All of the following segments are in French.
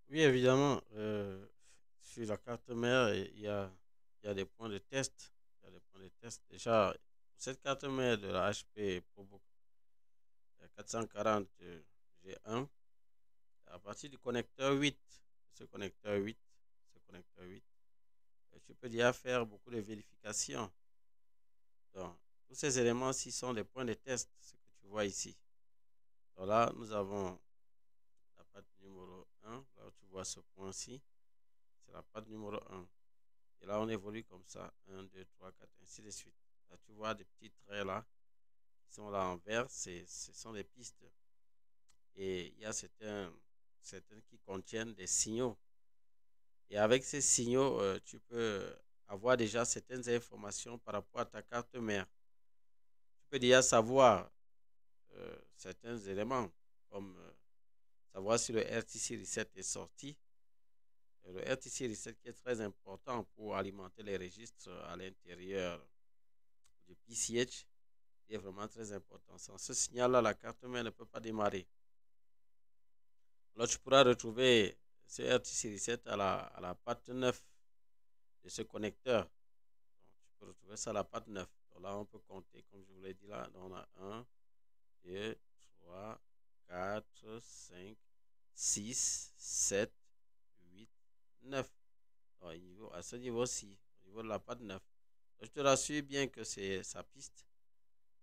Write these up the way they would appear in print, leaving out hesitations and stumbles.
Oui, évidemment, sur la carte mère, il y a des points de test. Il y a des points de test. Déjà, pour cette carte mère de la HP Probo 440 G1, à partir du connecteur 8, ce connecteur 8, ce connecteur 8, tu peux déjà faire beaucoup de vérifications. Donc, tous ces éléments-ci sont des points de test, ce que tu vois ici. Donc là, nous avons la patte numéro 1. Là, tu vois ce point-ci, c'est la patte numéro 1. Et là, on évolue comme ça. Un, 2, 3, 4, ainsi de suite. Là, tu vois des petits traits là qui sont là en vert. Ce sont des pistes. Et il y a certains qui contiennent des signaux. Et avec ces signaux, tu peux avoir déjà certaines informations par rapport à ta carte mère. Tu peux déjà savoir certains éléments, comme savoir si le RTC Reset est sorti. Le RTC Reset qui est très important pour alimenter les registres à l'intérieur du PCH. Il est vraiment très important. Sans ce signal-là, la carte mère ne peut pas démarrer. Alors, tu pourras retrouver ce RTC Reset à la patte 9 de ce connecteur. Donc, tu peux retrouver ça à la patte 9. Donc là, on peut compter, comme je vous l'ai dit là. Donc, on a un, 2, 3, 4, 5, 6, 7, 8, 9. Donc, à ce niveau-ci, au niveau de la patte 9. Donc, je te rassure bien que c'est sa piste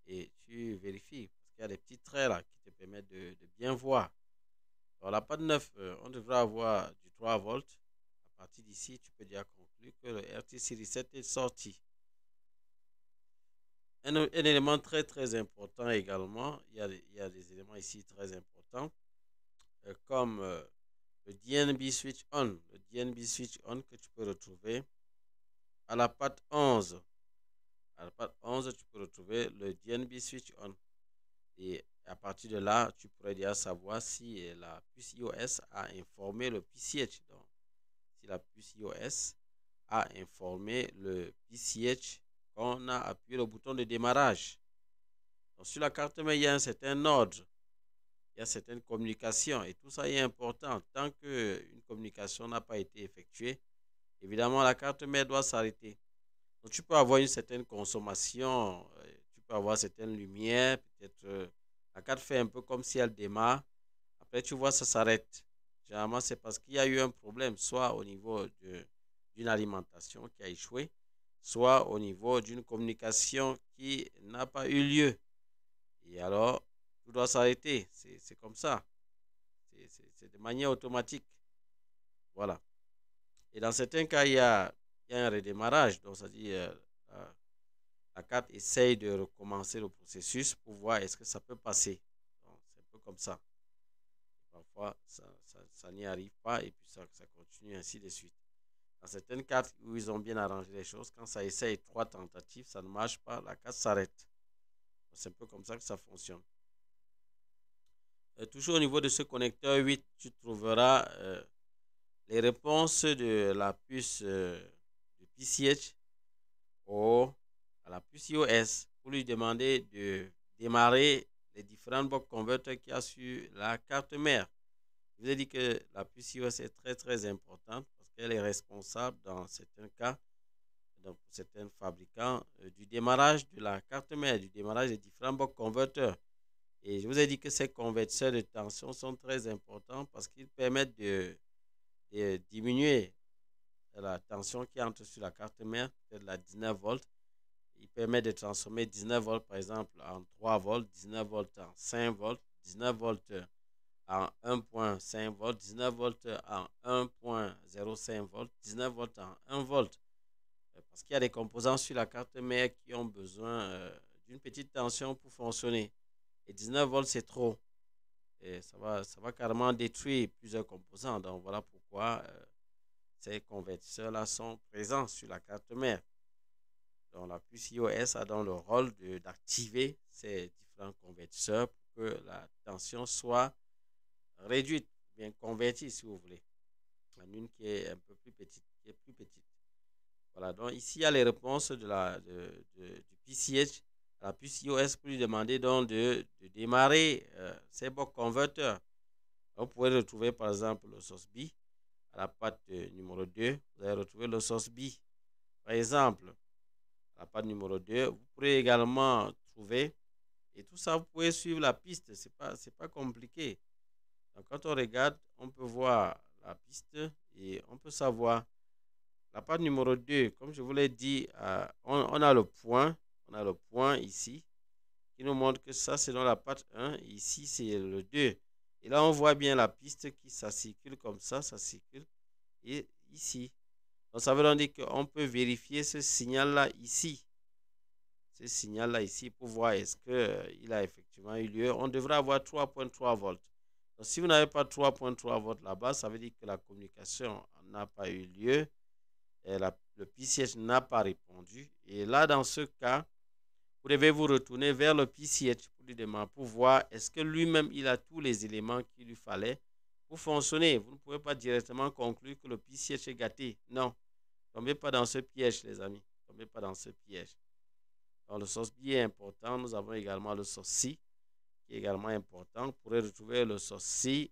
et tu vérifies parce qu'il y a des petits traits là qui te permettent de bien voir. Alors, la patte 9, on devrait avoir du 3 volts. À partir d'ici, tu peux déjà conclure que le RTC Reset est sorti. Un élément très très important également, il y a des éléments ici très importants, comme le DNB Switch On. Le DNB Switch On que tu peux retrouver à la patte 11. À la patte 11, tu peux retrouver le DNB Switch On. Et à partir de là, tu pourrais déjà savoir si la puce iOS a informé le PCH. Donc, si la puce iOS a informé le PCH qu'on a appuyé le bouton de démarrage. Donc, sur la carte mère, il y a un certain ordre, il y a certaines communications et tout ça est important. Tant qu'une communication n'a pas été effectuée, évidemment, la carte mère doit s'arrêter. Donc, tu peux avoir une certaine consommation, tu peux avoir certaines lumières, peut-être la carte fait un peu comme si elle démarre. Après, tu vois, ça s'arrête. Généralement, c'est parce qu'il y a eu un problème, soit au niveau d'une alimentation qui a échoué, soit au niveau d'une communication qui n'a pas eu lieu. Et alors, tout doit s'arrêter. C'est comme ça. C'est de manière automatique. Voilà. Et dans certains cas, il y a un redémarrage. Donc, ça dit, la carte essaye de recommencer le processus pour voir est-ce que ça peut passer. Donc, c'est un peu comme ça. Parfois, ça n'y arrive pas et puis ça continue ainsi de suite. Dans certaines cartes où ils ont bien arrangé les choses, quand ça essaye trois tentatives, ça ne marche pas, la carte s'arrête. C'est un peu comme ça que ça fonctionne. Toujours au niveau de ce connecteur 8, tu trouveras les réponses de la puce de PCH ou à la puce iOS pour lui demander de démarrer les différents buck converters qu'il y a sur la carte mère. Je vous ai dit que la puce iOS est très très importante parce qu'elle est responsable dans certains cas, donc pour certains fabricants, du démarrage de la carte mère, du démarrage des différents buck converters. Et je vous ai dit que ces convertisseurs de tension sont très importants parce qu'ils permettent de diminuer la tension qui entre sur la carte mère, peut-être la 19 volts. Il permet de transformer 19 volts par exemple en 3 volts, 19 volts en 5 volts, 19 volts en 1.5 volts, 19 volts en 1.05 volts, 19 volts en 1 volt. Parce qu'il y a des composants sur la carte mère qui ont besoin d'une petite tension pour fonctionner. Et 19 volts, c'est trop. Et ça va carrément détruire plusieurs composants. Donc voilà pourquoi ces convertisseurs-là sont présents sur la carte mère. Donc la puce iOS a dans le rôle d'activer ces différents convertisseurs pour que la tension soit réduite, bien convertie si vous voulez, en une qui est un peu plus petite, qui est plus petite. Voilà, donc ici il y a les réponses du PCH à la puce iOS pour lui demander donc de démarrer ces buck converteurs. Vous pouvez retrouver par exemple le source B. à la patte numéro 2, vous allez retrouver le source B. Par exemple, à la patte numéro 2, vous pourrez également trouver, et tout ça, vous pouvez suivre la piste, c'est pas compliqué. Donc, quand on regarde, on peut voir la piste et on peut savoir la patte numéro 2, comme je vous l'ai dit, on a le point ici, qui nous montre que ça, c'est dans la patte 1, et ici, c'est le 2. Et là, on voit bien la piste qui, ça circule comme ça circule, et ici. Donc, ça veut dire qu'on peut vérifier ce signal-là ici. Ce signal-là ici pour voir est-ce qu'il a effectivement eu lieu. On devrait avoir 3.3 volts. Donc, si vous n'avez pas 3.3 volts là-bas, ça veut dire que la communication n'a pas eu lieu. Et le PCH n'a pas répondu. Et là, dans ce cas, vous devez vous retourner vers le PCH pour lui demander, pour voir est-ce que lui-même, il a tous les éléments qu'il lui fallait pour fonctionner. Vous ne pouvez pas directement conclure que le PCH est gâté. Non. Ne tombez pas dans ce piège, les amis. Ne tombez pas dans ce piège. Donc, le source B est important. Nous avons également le source C qui est également important. Vous pourrez retrouver le source C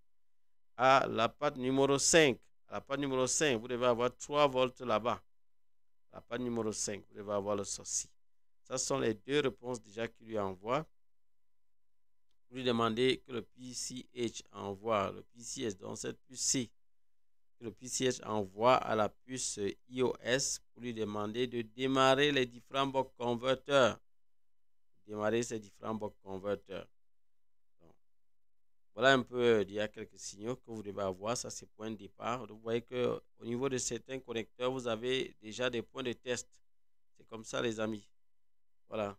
à la patte numéro 5. À la patte numéro 5, vous devez avoir 3 volts là-bas. À la patte numéro 5, vous devez avoir le source C. Ce sont les deux réponses déjà qu'il lui envoie. Vous lui demandez que le PCH envoie, le PCH dans cette puce C, que le PCH envoie à la puce iOS pour lui demander de démarrer les différents buck converteurs. Démarrer ces différents buck converteurs. Donc, voilà un peu, il y a quelques signaux que vous devez avoir. Ça, c'est point de départ. Donc, vous voyez qu'au niveau de certains connecteurs, vous avez déjà des points de test. C'est comme ça, les amis. Voilà.